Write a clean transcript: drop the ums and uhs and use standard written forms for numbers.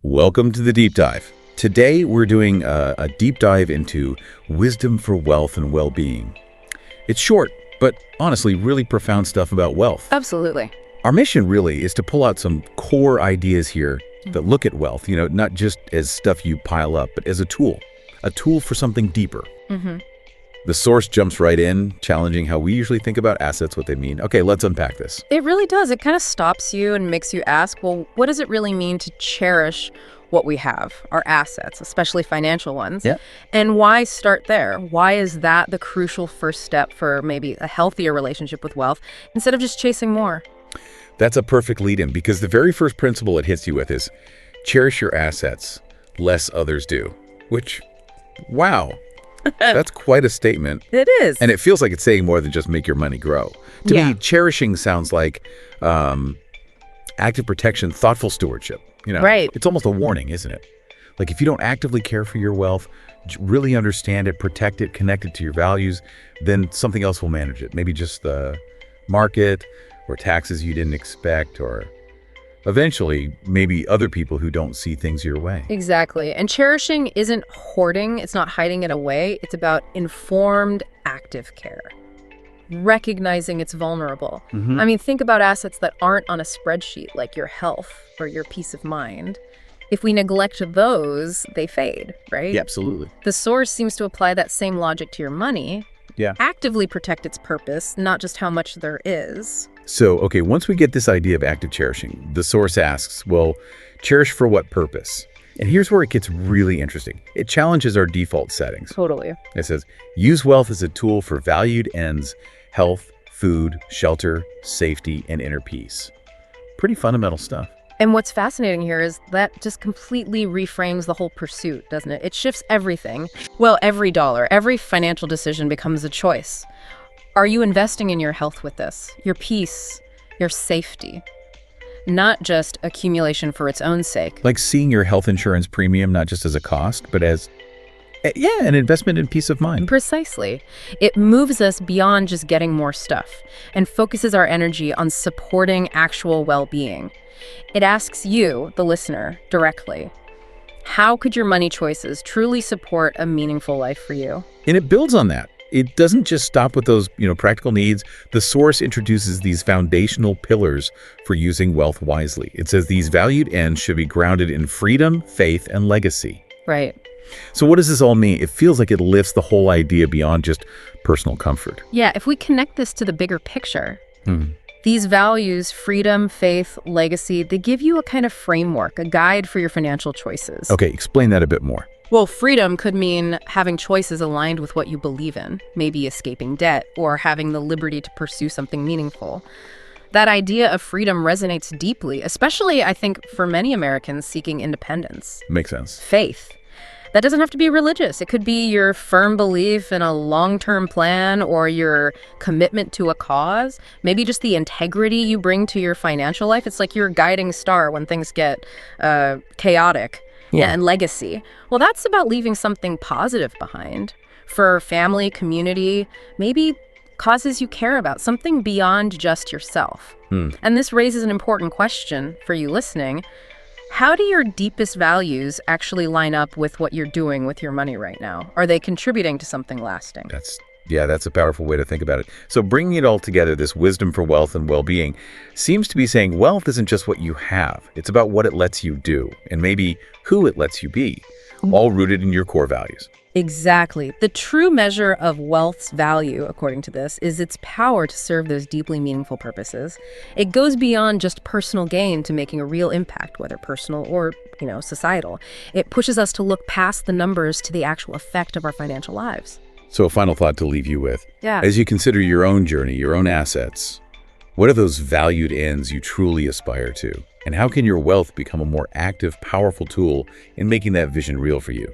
Welcome to the deep dive. Today we're doing a deep dive into wisdom for wealth and well-being. It's short, but honestly really profound stuff about wealth. Absolutely. Our mission really is to pull out some core ideas here that look at wealth, not just as stuff you pile up, but as a tool for something deeper. The source jumps right in, challenging how we usually think about assets, what they mean. Okay, let's unpack this. It really does. It kind of stops you and makes you ask, well, what does it really mean to cherish what we have, our assets, especially financial ones? Yeah. And why start there? Why is that the crucial first step for maybe a healthier relationship with wealth instead of just chasing more? That's a perfect lead-in because the very first principle it hits you with is cherish your assets, less others do. Which, wow. That's quite a statement. It is. And it feels like it's saying more than just make your money grow. To me, cherishing sounds like active protection, thoughtful stewardship. Right. It's almost a warning, isn't it? Like if you don't actively care for your wealth, really understand it, protect it, connect it to your values, then something else will manage it. Maybe just the market or taxes you didn't expect, or eventually maybe other people who don't see things your way. Exactly. And cherishing isn't hoarding. It's not hiding it away. It's about informed, active care. Recognizing it's vulnerable. I mean, think about assets that aren't on a spreadsheet, like your health or your peace of mind. If we neglect those, they fade, right? Yeah, absolutely. The source seems to apply that same logic to your money. Yeah. Actively protect its purpose, not just how much there is. So, okay, once we get this idea of active cherishing, the source asks, well, cherish for what purpose? And here's where it gets really interesting. It challenges our default settings. Totally. It says, use wealth as a tool for valued ends, health, food, shelter, safety, and inner peace. Pretty fundamental stuff. And what's fascinating here is that just completely reframes the whole pursuit, doesn't it? It shifts everything. Well, every dollar, every financial decision becomes a choice. Are you investing in your health with this, your peace, your safety? Not just accumulation for its own sake. Like seeing your health insurance premium not just as a cost, but as, an investment in peace of mind. Precisely. It moves us beyond just getting more stuff and focuses our energy on supporting actual well-being. It asks you, the listener, directly, how could your money choices truly support a meaningful life for you? And it builds on that. It doesn't just stop with those, practical needs. The source introduces these foundational pillars for using wealth wisely. It says these valued ends should be grounded in freedom, faith, and legacy. Right. So what does this all mean? It feels like it lifts the whole idea beyond just personal comfort. Yeah, if we connect this to the bigger picture, these values, freedom, faith, legacy, they give you a kind of framework, a guide for your financial choices. Okay, explain that a bit more. Well, freedom could mean having choices aligned with what you believe in, maybe escaping debt or having the liberty to pursue something meaningful. That idea of freedom resonates deeply, especially, I think, for many Americans seeking independence. Makes sense. Faith. That doesn't have to be religious. It could be your firm belief in a long-term plan or your commitment to a cause. Maybe just the integrity you bring to your financial life. It's like your guiding star when things get chaotic. Yeah, and legacy. Well, that's about leaving something positive behind for family, community, maybe causes you care about, something beyond just yourself. And this raises an important question for you listening. How do your deepest values actually line up with what you're doing with your money right now? Are they contributing to something lasting? That's a powerful way to think about it. So bringing it all together, this wisdom for wealth and well-being seems to be saying wealth isn't just what you have. It's about what it lets you do and maybe who it lets you be, all rooted in your core values. Exactly. The true measure of wealth's value, according to this, is its power to serve those deeply meaningful purposes. It goes beyond just personal gain to making a real impact, whether personal or, societal. It pushes us to look past the numbers to the actual effect of our financial lives. So a final thought to leave you with. Yeah. As you consider your own journey, your own assets, what are those valued ends you truly aspire to? And how can your wealth become a more active, powerful tool in making that vision real for you?